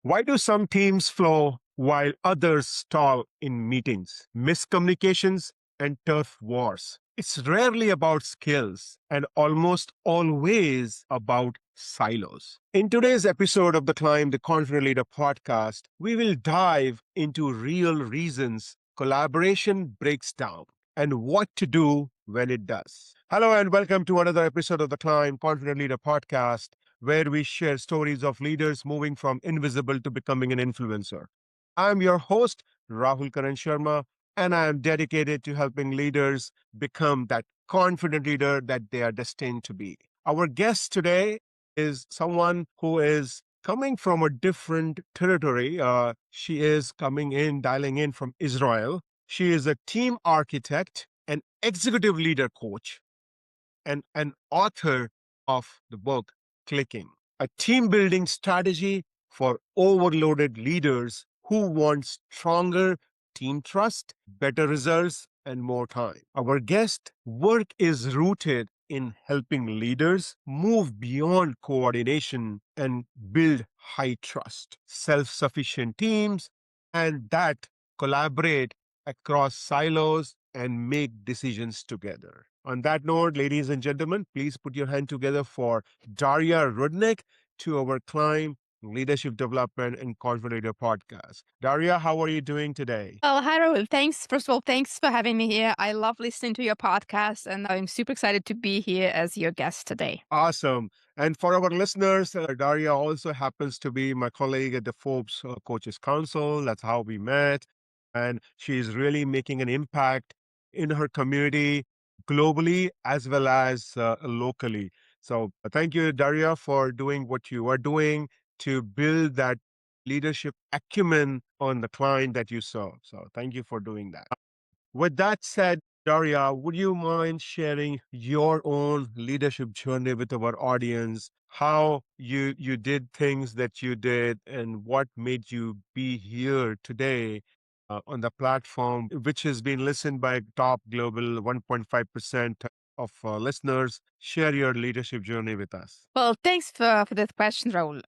Why do some teams flow while others stall in meetings? Miscommunications and turf wars. It's rarely about skills and almost always about silos. In today's episode of the Climb the Confident Leader podcast, we will dive into real reasons collaboration breaks down and what to do when it does. Hello and welcome to another episode of the Climb Confident Leader podcast, where we share stories of leaders moving from invisible to becoming an influencer. I'm your host, Rahul Karan Sharma, and I am dedicated to helping leaders become that confident leader that they are destined to be. Our guest today is someone who is coming from a different territory. She is dialing in from Israel. She is a team architect, an executive leader coach, and an author of the book Clicking, a team building strategy for overloaded leaders who want stronger team trust, better results, and more time. Our guest work is rooted in helping leaders move beyond coordination and build high trust, self sufficient teams, and that collaborate across silos and make decisions together. On that note, ladies and gentlemen, please put your hand together for Daria Rudnik to our Climb Leadership Development and Confident Leader podcast. Daria, how are you doing today? Oh, hi, Rahul. Thanks. First of all, thanks for having me here. I love listening to your podcast, and I'm super excited to be here as your guest today. Awesome. And for our listeners, Daria also happens to be my colleague at the Forbes Coaches Council. That's how we met. And she's really making an impact in her community globally as well as locally. So thank you, Daria, for doing what you are doing to build that leadership acumen on the client that you serve. So thank you for doing that. With that said, Daria, would you mind sharing your own leadership journey with our audience? How you did things that you did, and what made you be here today on the platform, which has been listened by top global 1.5% of listeners. Share your leadership journey with us. Well, thanks for that question, Rahul.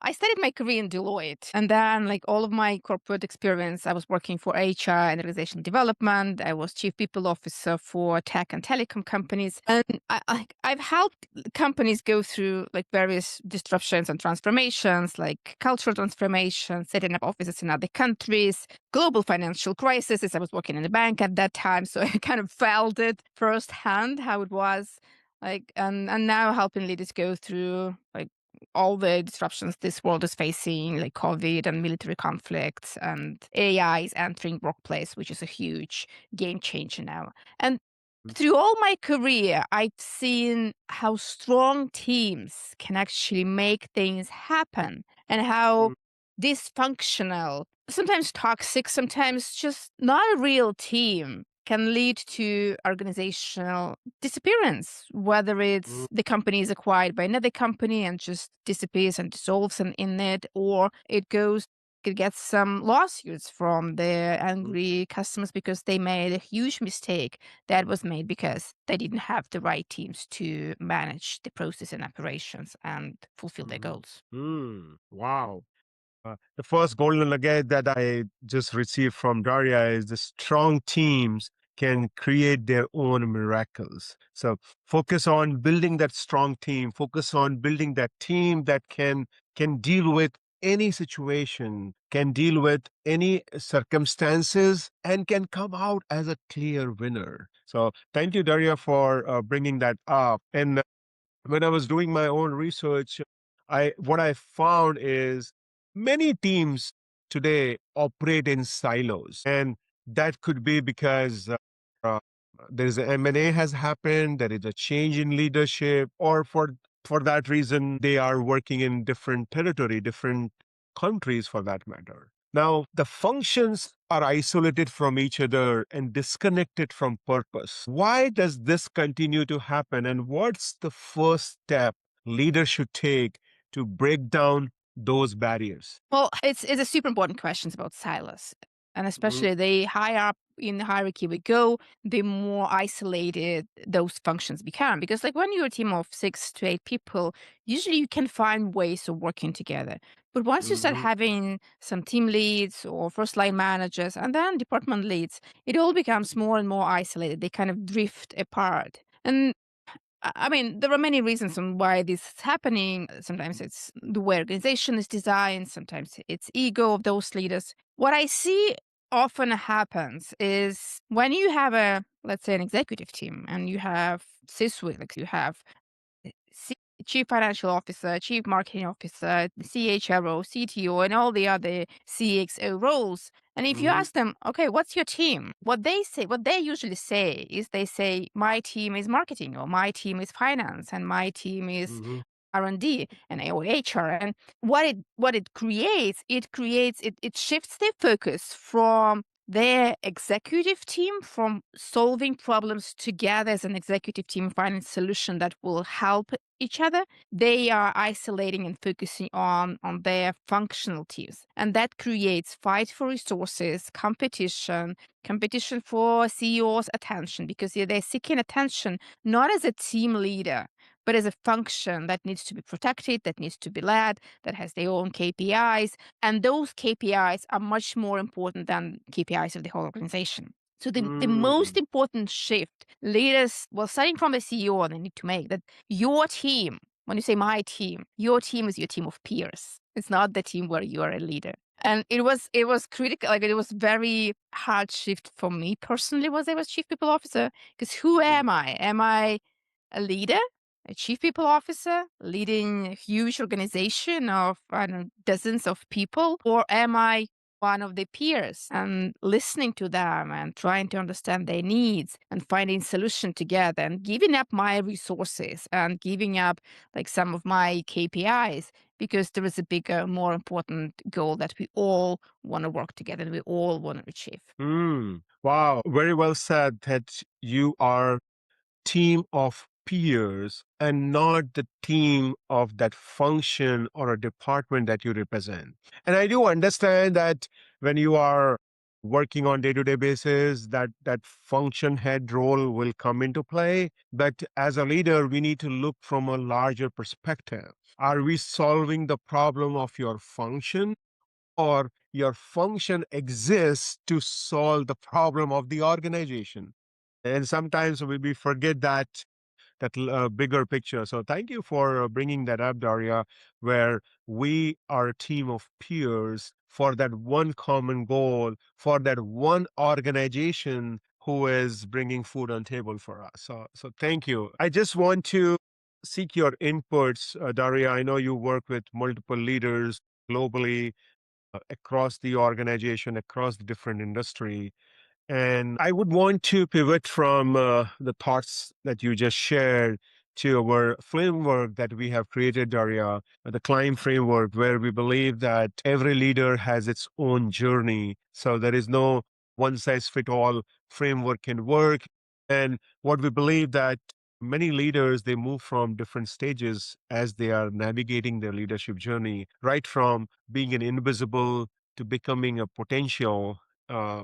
I started my career in Deloitte, and then, like all of my corporate experience, I was working for HR and organization development. I was chief people officer for tech and telecom companies, and I've helped companies go through like various disruptions and transformations, like cultural transformation, setting up offices in other countries, global financial crises. I was working in a bank at that time, so I kind of felt it firsthand how it was. And now helping leaders go through like all the disruptions this world is facing, like COVID and military conflicts, and AI is entering workplace, which is a huge game changer now. And through all my career, I've seen how strong teams can actually make things happen and how dysfunctional, sometimes toxic, sometimes just not a real team can lead to organizational disappearance, whether it's the company is acquired by another company and just disappears and dissolves in it, or it gets some lawsuits from their angry customers because they made a huge mistake that was made because they didn't have the right teams to manage the process and operations and fulfill their goals. Wow. The first golden nugget that I just received from Daria is the strong teams can create their own miracles. So focus on building that strong team, focus on building that team that can deal with any situation, can deal with any circumstances, and can come out as a clear winner. So thank you, Daria, for bringing that up. And when I was doing my own research, what I found is many teams today operate in silos, and that could be because uh, there's an M&A has happened, there is a change in leadership, or for that reason they are working in different territory, different countries for that matter. Now, the functions are isolated from each other and disconnected from purpose. Why does this continue to happen? And what's the first step leaders should take to break down those barriers? Well, it's a super important question about silos, and especially the high up in the hierarchy we go, the more isolated those functions become. Because like when you're a team of 6 to 8 people, usually you can find ways of working together. But once you start Hmm. having some team leads or first line managers and then department leads, it all becomes more and more isolated. They kind of drift apart. And I mean, there are many reasons on why this is happening. Sometimes it's the way organization is designed, sometimes it's ego of those leaders. What I see often happens is when you have a, let's say, an executive team and you have C-suite, like you have C- chief financial officer, chief marketing officer, CHRO, CTO, and all the other CXO roles. And if you Hmm. ask them, okay, what's your team? What they usually say is they say, my team is marketing, or my team is finance, and my team is Hmm. R&D and or HR. And what it creates, it shifts their focus from their executive team, from solving problems together as an executive team, finding a solution that will help each other. They are isolating and focusing on their functional teams. And that creates fight for resources, competition for CEO's attention, because they're seeking attention not as a team leader, but as a function that needs to be protected, that needs to be led, that has their own KPIs. And those KPIs are much more important than KPIs of the whole organization. So the most Mm. important shift leaders, well, starting from the CEO, they need to make that your team, when you say my team, your team is your team of peers. It's not the team where you are a leader. And it was critical, like it was very hard shift for me personally was I was chief people officer. Because who am I? Am I a leader, a chief people officer, leading a huge organization of, I don't know, dozens of people? Or am I one of the peers and listening to them and trying to understand their needs and finding solution together and giving up my resources and giving up like some of my KPIs because there is a bigger, more important goal that we all want to work together and we all want to achieve. Mm. Wow, very well said that you are team of peers and not the team of that function or a department that you represent. And I do understand that when you are working on day-to-day basis, that function head role will come into play. But as a leader, we need to look from a larger perspective. Are we solving the problem of your function, or your function exists to solve the problem of the organization? And sometimes we forget that bigger picture. So thank you for bringing that up, Daria, where we are a team of peers for that one common goal, for that one organization who is bringing food on table for us. So thank you. I just want to seek your inputs, Daria. I know you work with multiple leaders globally, across the organization, across the different industry. And I would want to pivot from the thoughts that you just shared to our framework that we have created, Daria, the climb framework, where we believe that every leader has its own journey. So there is no one size fit all framework can work. And what we believe that many leaders, they move from different stages as they are navigating their leadership journey, right from being an invisible to becoming a potential, uh,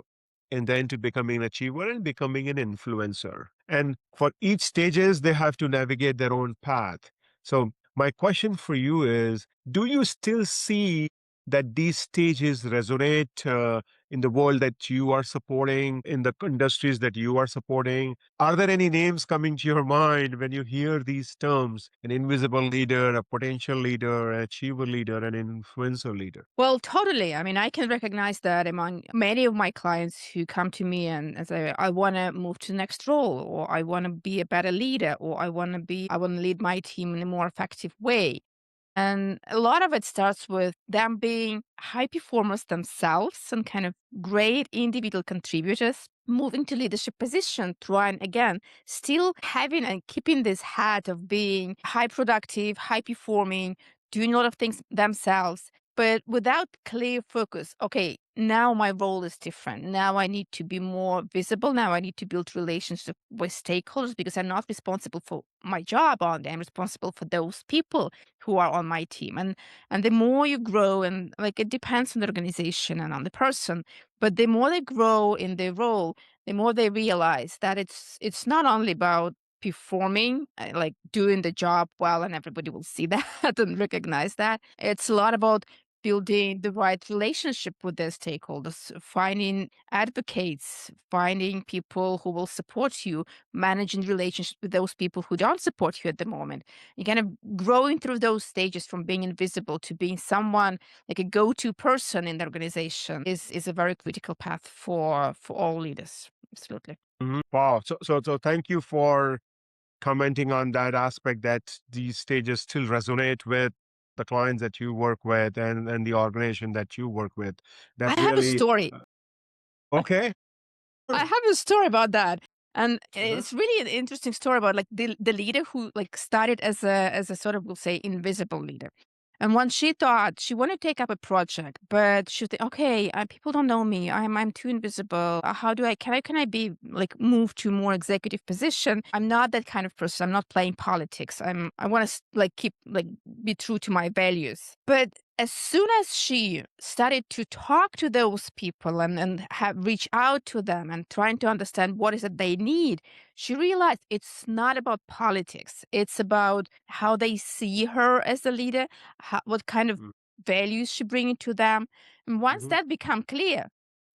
and then to becoming an achiever and becoming an influencer. And for each stages, they have to navigate their own path. So my question for you is, do you still see that these stages resonate in the world that you are supporting, in the industries that you are supporting? Are there any names coming to your mind when you hear these terms? An invisible leader, a potential leader, an achiever leader, an influencer leader? Well, totally. I mean, I can recognize that among many of my clients who come to me and say, I want to move to the next role, or I want to be a better leader, or I want to lead my team in a more effective way. And a lot of it starts with them being high performers themselves and kind of great individual contributors, moving to leadership position, trying again, still having and keeping this hat of being high productive, high performing, doing a lot of things themselves, but without clear focus. Okay, now my role is different. Now I need to be more visible. Now I need to build relationships with stakeholders because I'm not responsible for my job only. I'm responsible for those people who are on my team. And the more you grow, and like it depends on the organization and on the person, but the more they grow in their role, the more they realize that it's not only about performing, like doing the job well, and everybody will see that and recognize that. It's a lot about building the right relationship with their stakeholders, finding advocates, finding people who will support you, managing relationships with those people who don't support you at the moment. You kind of growing through those stages from being invisible to being someone like a go-to person in the organization is a very critical path for all leaders. Absolutely. Wow. So thank you for commenting on that aspect that these stages still resonate with the clients that you work with and the organization that you work with. I That have a really, story. okay. I have a story about that. And Uh-huh. it's really an interesting story about like the leader who like started as a sort of we'll say invisible leader. And once she thought she wanted to take up a project, but she thought, okay, people don't know me. I'm too invisible. How do I can I be like moved to a more executive position? I'm not that kind of person. I'm not playing politics. I want to like keep like be true to my values. But as soon as she started to talk to those people and have reach out to them and trying to understand what is it they need, she realized it's not about politics. It's about how they see her as a leader, what kind of values she bringing to them. And once Mm-hmm. that become clear,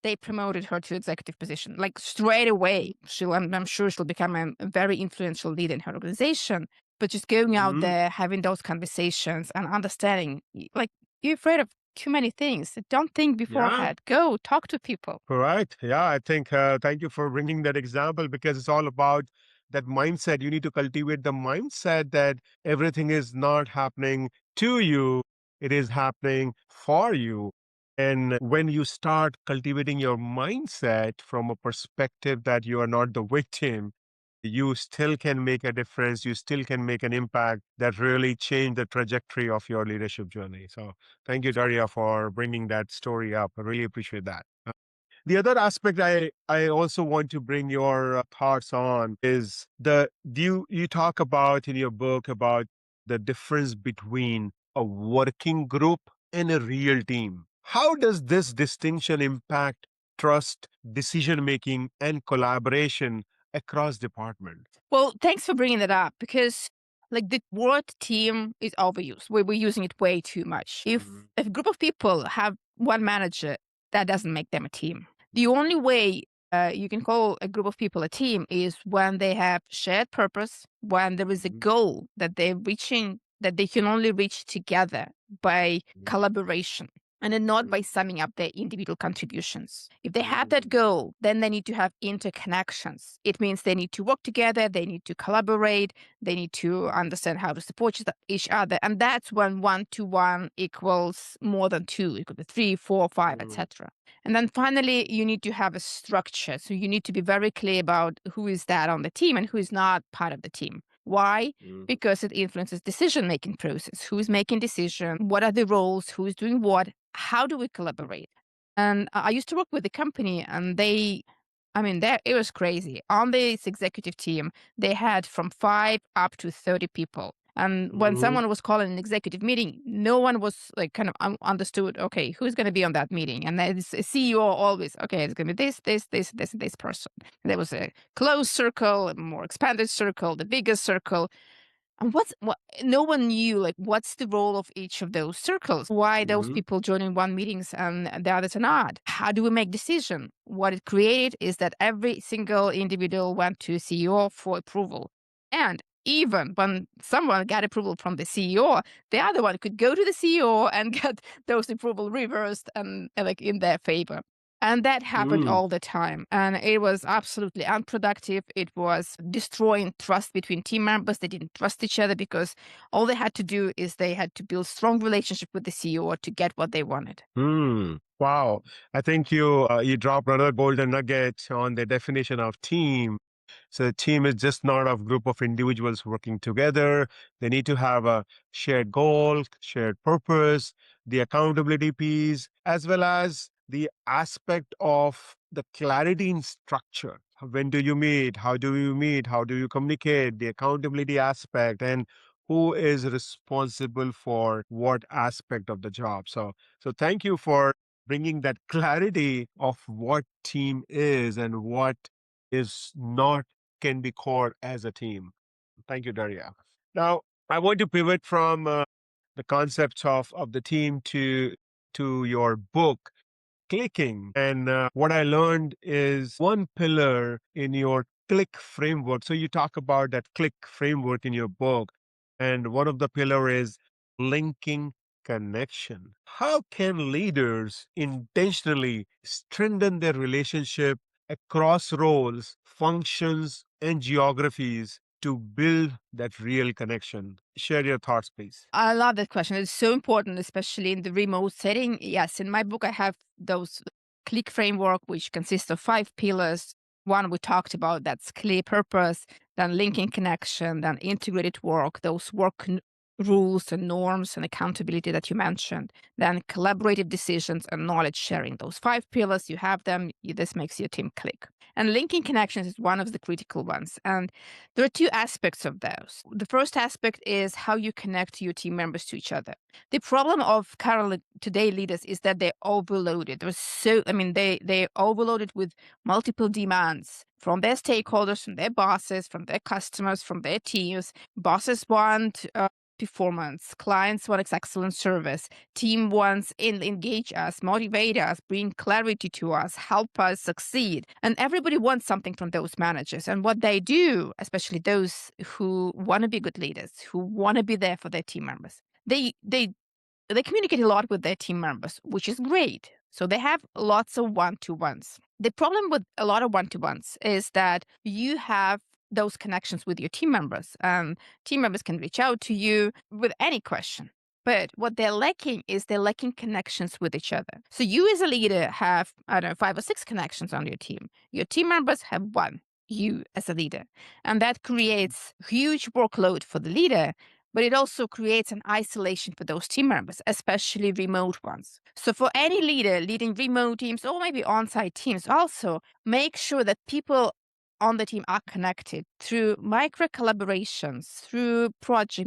they promoted her to executive position like straight away. I'm sure she'll become a very influential leader in her organization. But just going out Mm-hmm. there, having those conversations and understanding, like you're afraid of too many things. Don't think Yeah. beforehand. Go talk to people. Correct. Yeah, I think thank you for bringing that example because it's all about that mindset. You need to cultivate the mindset that everything is not happening to you, it is happening for you. And when you start cultivating your mindset from a perspective that you are not the victim, you still can make a difference. You still can make an impact that really change the trajectory of your leadership journey. So thank you, Daria, for bringing that story up. I really appreciate that. The other aspect I also want to bring your thoughts on is you talk about in your book about the difference between a working group and a real team. How does this distinction impact trust, decision making, and collaboration across departments? Well, thanks for bringing that up because like the word team is overused. We're using it way too much. If a group of people have one manager, that doesn't make them a team. The only way you can call a group of people a team is when they have shared purpose, when there is a goal that they're reaching that they can only reach together by collaboration and then not by summing up their individual contributions. If they have that goal, then they need to have interconnections. It means they need to work together, they need to collaborate, they need to understand how to support each other. And that's when 1 to 1 equals more than 2, it could be 3, 4, 5, etc. And then finally, you need to have a structure. So you need to be very clear about who is that on the team and who is not part of the team. Why? Because it influences decision-making process. Who is making decision? What are the roles? Who is doing what? How do we collaborate? And I used to work with a company, and it was crazy. On this executive team, they had from 5 up to 30 people. And when someone was calling an executive meeting, no one was like kind of understood, okay, who's going to be on that meeting? And then the CEO always, okay, it's going to be this, and this person. And there was a closed circle, a more expanded circle, the biggest circle. And what no one knew like what's the role of each of those circles? Why those people joining one meetings and the others are not? How do we make decision? What it created is that every single individual went to CEO for approval. And even when someone got approval from the CEO, the other one could go to the CEO and get those approval reversed and like in their favor. And that happened all the time. And it was absolutely unproductive. It was destroying trust between team members. They didn't trust each other because all they had to do is they had to build strong relationship with the CEO to get what they wanted. Wow. I think you dropped another golden nugget on the definition of team. So a team is just not a group of individuals working together. They need to have a shared goal, shared purpose, the accountability piece, as well as the aspect of the clarity in structure. When do you meet? How do you meet? How do you communicate? The accountability aspect and who is responsible for what aspect of the job. So thank you for bringing that clarity of what team is and what is not can be core as a team. Thank you, Daria. Now, I want to pivot from the concepts of the team to your book clicking. And what I learned is one pillar in your click framework. So you talk about that click framework in your book, and one of the pillar is linking connection. How can leaders intentionally strengthen their relationship across roles, functions, and geographies to build that real connection? Share your thoughts, please. I love that question. It's so important, especially in the remote setting. Yes, in my book, I have those click framework, which consists of 5 pillars. One we talked about, that's clear purpose, then linking connection, then integrated work, those rules and norms and accountability that you mentioned, then collaborative decisions and knowledge sharing. Those 5 pillars, you have them, this makes your team click. And linking connections is one of the critical ones. And there are two aspects of those. The first aspect is how you connect your team members to each other. The problem of currently today leaders is that they're overloaded. They're overloaded with multiple demands from their stakeholders, from their bosses, from their customers, from their teams. Bosses want performance, clients want excellent service, team wants engage us, motivate us, bring clarity to us, help us succeed. And everybody wants something from those managers. And what they do, especially those who want to be good leaders, who want to be there for their team members, they communicate a lot with their team members, which is great. So they have lots of one-to-ones. The problem with a lot of one-to-ones is that you have those connections with your team members, and team members can reach out to you with any question. But what they're lacking connections with each other. So you as a leader have, I don't know, 5 or 6 connections on your team. Your team members have one, you as a leader. And that creates huge workload for the leader, but it also creates an isolation for those team members, especially remote ones. So for any leader leading remote teams or maybe on-site teams, also make sure that people on the team are connected through micro collaborations, through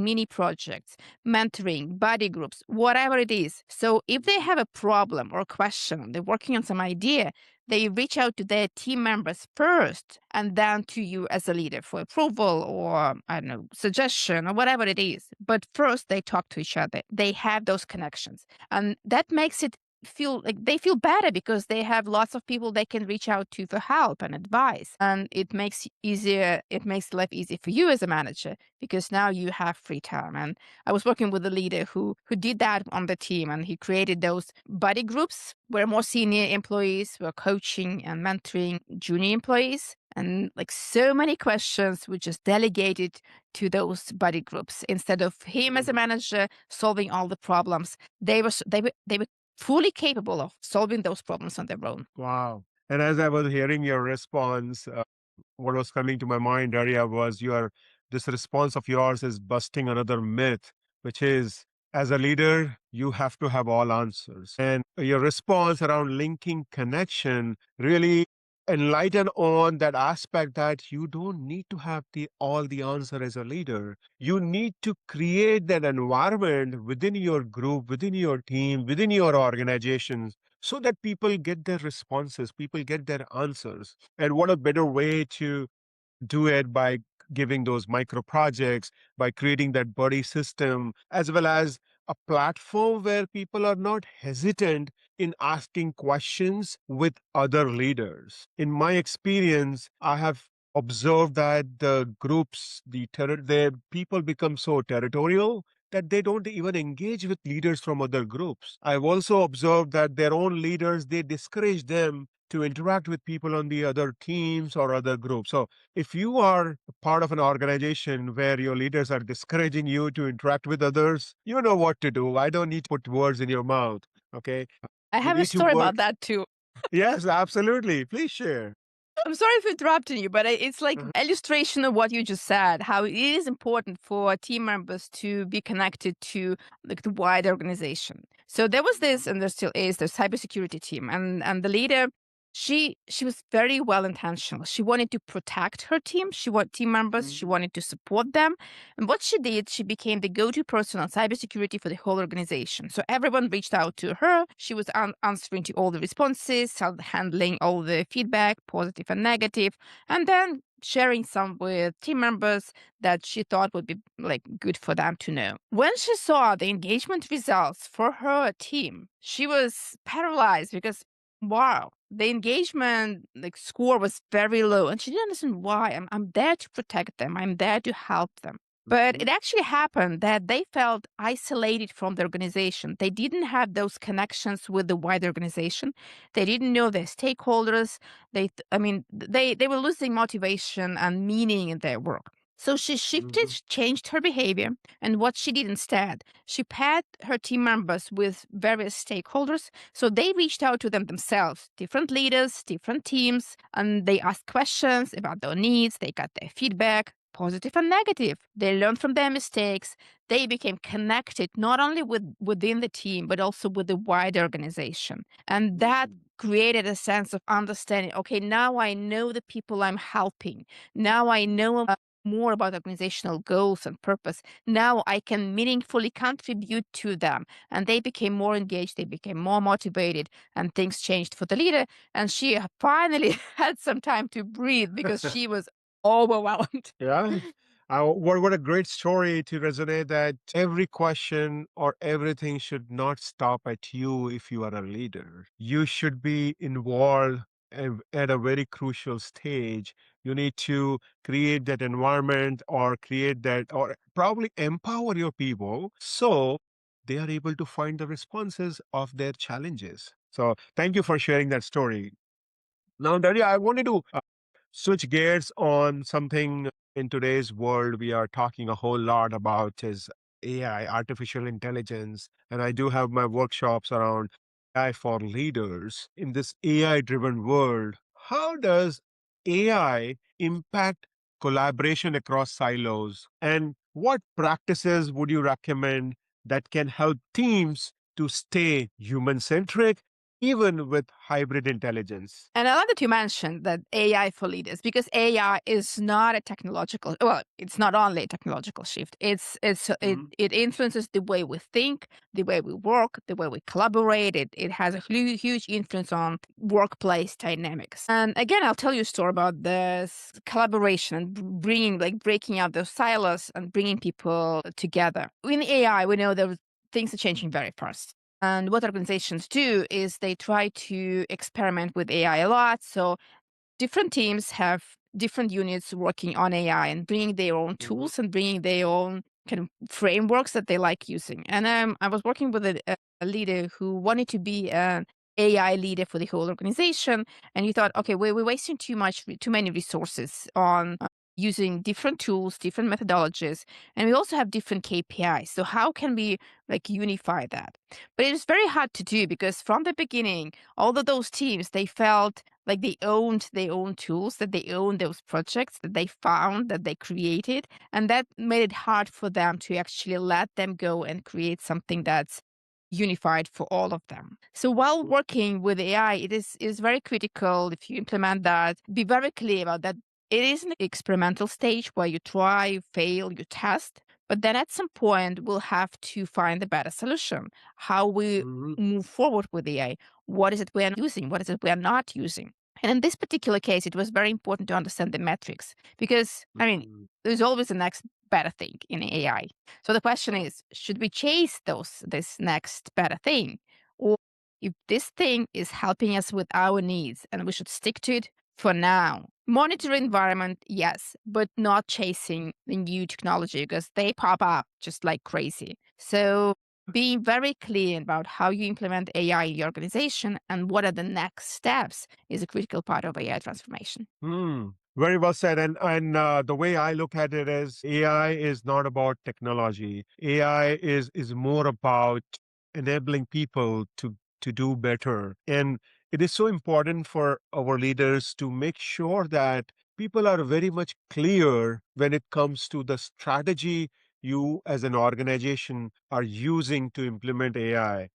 mini projects, mentoring, buddy groups, whatever it is. So if they have a problem or a question, they're working on some idea, they reach out to their team members first and then to you as a leader for approval or, I don't know, suggestion or whatever it is. But first, they talk to each other. They have those connections. And that makes it feel like they feel better because they have lots of people they can reach out to for help and advice. And it makes life easier for you as a manager because now you have free time. And I was working with a leader who did that on the team, and he created those buddy groups where more senior employees were coaching and mentoring junior employees. And like so many questions were just delegated to those buddy groups instead of him as a manager solving all the problems. They were fully capable of solving those problems on their own. Wow. And as I was hearing your response, what was coming to my mind, Daria, was this response of yours is busting another myth, which is as a leader, you have to have all answers. And your response around linking connection really enlighten on that aspect that you don't need to have all the answer as a leader. You need to create that environment within your group, within your team, within your organization so that people get their responses, people get their answers. And what a better way to do it by giving those micro projects, by creating that buddy system, as well as a platform where people are not hesitant in asking questions with other leaders. In my experience, I have observed that the groups, the people become so territorial that they don't even engage with leaders from other groups. I've also observed that their own leaders, they discourage them to interact with people on the other teams or other groups. So if you are part of an organization where your leaders are discouraging you to interact with others, you know what to do. I don't need to put words in your mouth. Okay. I You have a need to story work. about that too. Yes, absolutely. Please share. I'm sorry for interrupting you, but it's like illustration of what you just said, how it is important for team members to be connected to like the wider organization. So there was this, and there still is, the cybersecurity team, and the leader, she was very well intentional. She wanted to protect her team. She wanted team members. She wanted to support them. And what she did, she became the go-to person on cybersecurity for the whole organization. So everyone reached out to her. She was answering to all the responses, handling all the feedback, positive and negative, and then sharing some with team members that she thought would be like good for them to know. When she saw the engagement results for her team, she was paralyzed because wow, the engagement like score was very low and she didn't understand why. I'm there to protect them. I'm there to help them. But it actually happened that they felt isolated from the organization. They didn't have those connections with the wider organization. They didn't know their stakeholders. They were losing motivation and meaning in their work. So she shifted, changed her behavior, and what she did instead, she paired her team members with various stakeholders. So they reached out to them themselves, different leaders, different teams, and they asked questions about their needs. They got their feedback, positive and negative. They learned from their mistakes. They became connected not only within the team, but also with the wider organization. And that created a sense of understanding. Okay, now I know the people I'm helping. Now I know more about organizational goals and purpose. Now I can meaningfully contribute to them. And they became more engaged, they became more motivated, and things changed for the leader. And she finally had some time to breathe because she was overwhelmed. Yeah. What a great story to resonate that every question or everything should not stop at you if you are a leader. You should be involved at a very crucial stage. You need to create that environment or create that or probably empower your people so they are able to find the responses of their challenges. So thank you for sharing that story. Now, Daria, I wanted to switch gears on something in today's world we are talking a whole lot about is AI, artificial intelligence. And I do have my workshops around AI for leaders. In this AI driven world, how does AI impact collaboration across silos? And what practices would you recommend that can help teams to stay human centric, even with hybrid intelligence? And I love that you mentioned that AI for leaders because AI is not a technological, well, it's not only a technological shift. It influences the way we think, the way we work, the way we collaborate. It has a huge influence on workplace dynamics. And again, I'll tell you a story about this collaboration and bringing, like breaking out those silos and bringing people together. In AI, we know that things are changing very fast. And what organizations do is they try to experiment with AI a lot. So different teams have different units working on AI and bringing their own tools and bringing their own kind of frameworks that they like using. And I was working with a leader who wanted to be an AI leader for the whole organization, and he thought, okay, we're wasting too many resources on using different tools, different methodologies, and we also have different KPIs. So how can we like unify that? But it was very hard to do because from the beginning, all of those teams they felt like they owned their own tools, that they owned those projects that they found, that they created. And that made it hard for them to actually let them go and create something that's unified for all of them. So while working with AI, it is very critical if you implement that, be very clear about that. It is an experimental stage where you try, you fail, you test, but then at some point we'll have to find a better solution. How we move forward with AI. What is it we are using? What is it we are not using? And in this particular case, it was very important to understand the metrics because, I mean, there's always the next better thing in AI. So the question is, should we chase this next better thing? Or if this thing is helping us with our needs and we should stick to it for now. Monitor environment, yes, but not chasing the new technology because they pop up just like crazy. So being very clear about how you implement AI in your organization and what are the next steps is a critical part of AI transformation. Very well said. And the way I look at it is AI is not about technology. AI is more about enabling people to to do better. And it is so important for our leaders to make sure that people are very much clear when it comes to the strategy you as an organization are using to implement AI.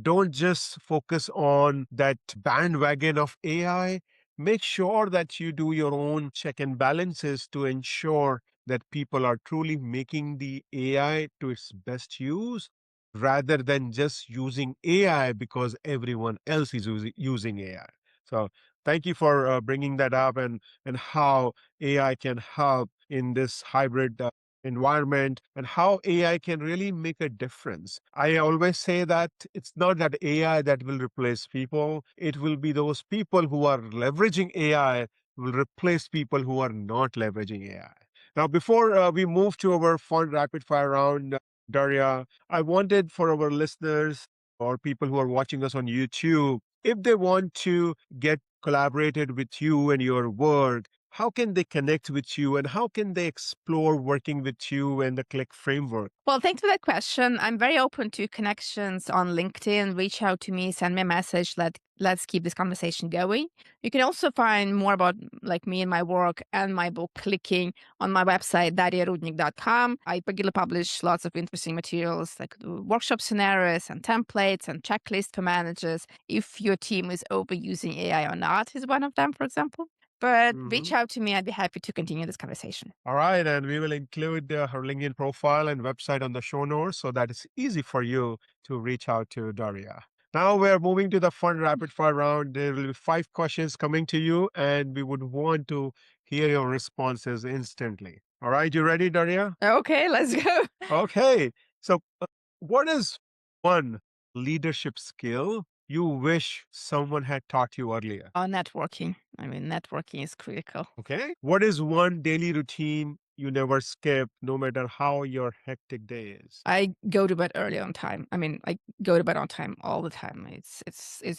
Don't just focus on that bandwagon of AI. Make sure that you do your own check and balances to ensure that people are truly making the AI to its best use rather than just using AI because everyone else is using AI. So, thank you for bringing that up and how AI can help in this hybrid environment and how AI can really make a difference. I always say that it's not that AI that will replace people, it will be those people who are leveraging AI will replace people who are not leveraging AI. Now, before we move to our fun rapid fire round, Daria, I wanted for our listeners or people who are watching us on YouTube, if they want to get collaborated with you and your work, how can they connect with you and how can they explore working with you and the Click framework? Well, thanks for that question. I'm very open to connections on LinkedIn. Reach out to me, send me a message. Let's keep this conversation going. You can also find more about like me and my work and my book Clicking on my website, dariarudnik.com. I regularly publish lots of interesting materials like workshop scenarios and templates and checklists for managers. If your team is overusing AI or not is one of them, for example. But reach Mhm. out to me. I'd be happy to continue this conversation. All right, and we will include her LinkedIn profile and website on the show notes so that it's easy for you to reach out to Daria. Now we're moving to the fun rapid fire round. There will be 5 questions coming to you, and we would want to hear your responses instantly. All right, you ready, Daria? Okay, let's go. Okay. So, what is one leadership skill you wish someone had taught you earlier? On networking. I mean, networking is critical. Okay. What is one daily routine you never skip, no matter how your hectic day is? I go to bed early on time. I mean, I go to bed on time all the time. It's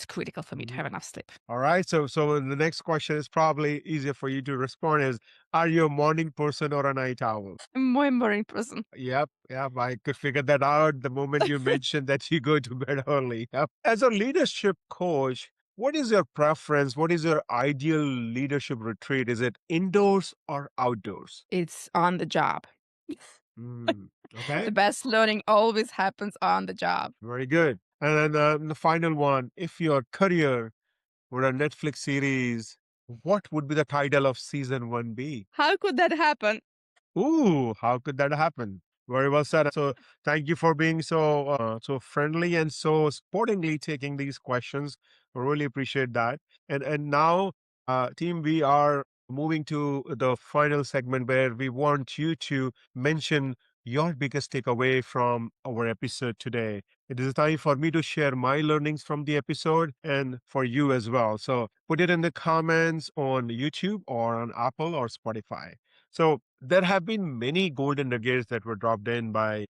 critical for me to have Mhm. enough sleep. All right. So the next question is probably easier for you to respond is, are you a morning person or a night owl? I'm more boring person. Yep, yep. I could figure that out the moment you mentioned that you go to bed early. Yep. As a leadership coach, what is your preference? What is your ideal leadership retreat? Is it indoors or outdoors? It's on the job. Mm, okay, The best learning always happens on the job. very good. And then the final one, if your career were a Netflix series, what would be the title of season one be? How could that happen? Ooh, how could that happen? Very well said. So thank you for being so friendly and so sportingly taking these questions. I really appreciate that. And now, team, we are moving to the final segment where we want you to mention your biggest takeaway from our episode today. It is time for me to share my learnings from the episode and for you as well. So put it in the comments on YouTube or on Apple or Spotify. So there have been many golden nuggets that were dropped in by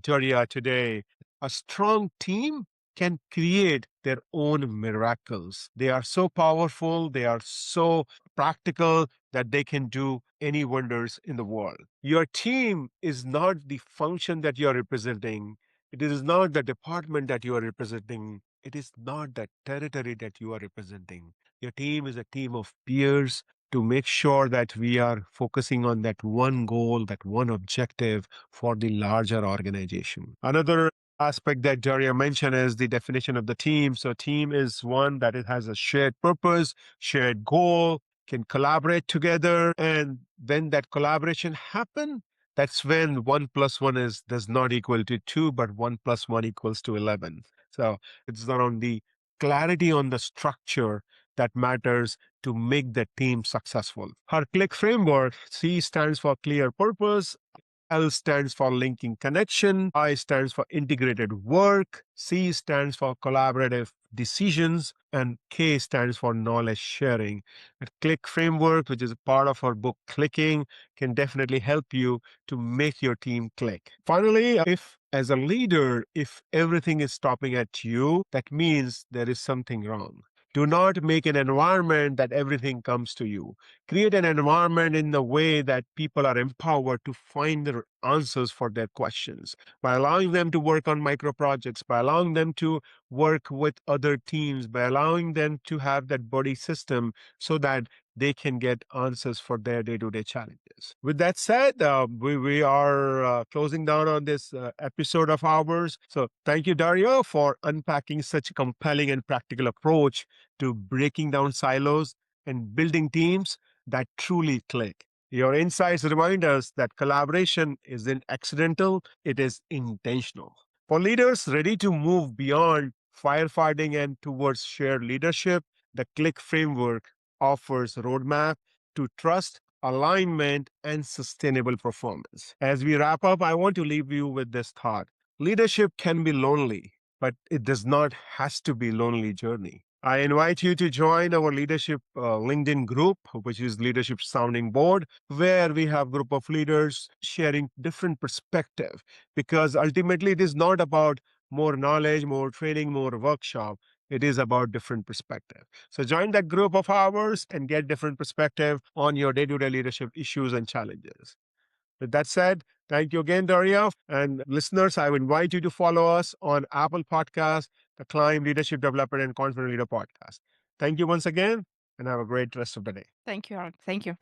Daria today. A strong team can create their own miracles. They are so powerful, they are so practical that they can do any wonders in the world. Your team is not the function that you are representing, it is not the department that you are representing, it is not the territory that you are representing. Your team is a team of peers to make sure that we are focusing on that one goal, that one objective for the larger organization. Another aspect that Daria mentioned is the definition of the team. So, team is one that it has a shared purpose, shared goal, can collaborate together, and when that collaboration happen, that's when 1 plus 1 is does not equal to 2, but 1 plus 1 equals to 11. So it's around the clarity on the structure that matters to make the team successful. Her click framework, C stands for clear purpose, L stands for linking connection, I stands for integrated work, C stands for collaborative decisions, and K stands for knowledge sharing. A click framework, which is a part of our book Clicking, can definitely help you to make your team click. Finally, if as a leader, if everything is stopping at you, that means there is something wrong. Do not make an environment that everything comes to you. Create an environment in the way that people are empowered to find the answers for their questions by allowing them to work on micro projects, by allowing them to work with other teams, by allowing them to have that buddy system so that they can get answers for their day-to-day challenges. With that said, we are closing down on this episode of ours. So thank you, Dario, for unpacking such a compelling and practical approach to breaking down silos and building teams that truly click. Your insights remind us that collaboration isn't accidental, it is intentional. For leaders ready to move beyond firefighting and towards shared leadership, the Click framework offers a roadmap to trust, alignment, and sustainable performance. As we wrap up, I want to leave you with this thought. Leadership can be lonely, but it does not has to be lonely journey. I invite you to join our leadership LinkedIn group, which is Leadership Sounding Board, where we have group of leaders sharing different perspective. Because ultimately, it is not about more knowledge, more training, more workshop. It is about different perspective. So join that group of ours and get different perspective on your day-to-day leadership issues and challenges. With that said, thank you again, Daria. And listeners, I would invite you to follow us on Apple Podcasts, the Climb Leadership Development and Confident Leader Podcast. Thank you once again, and have a great rest of the day. Thank you, Aaron. Thank you.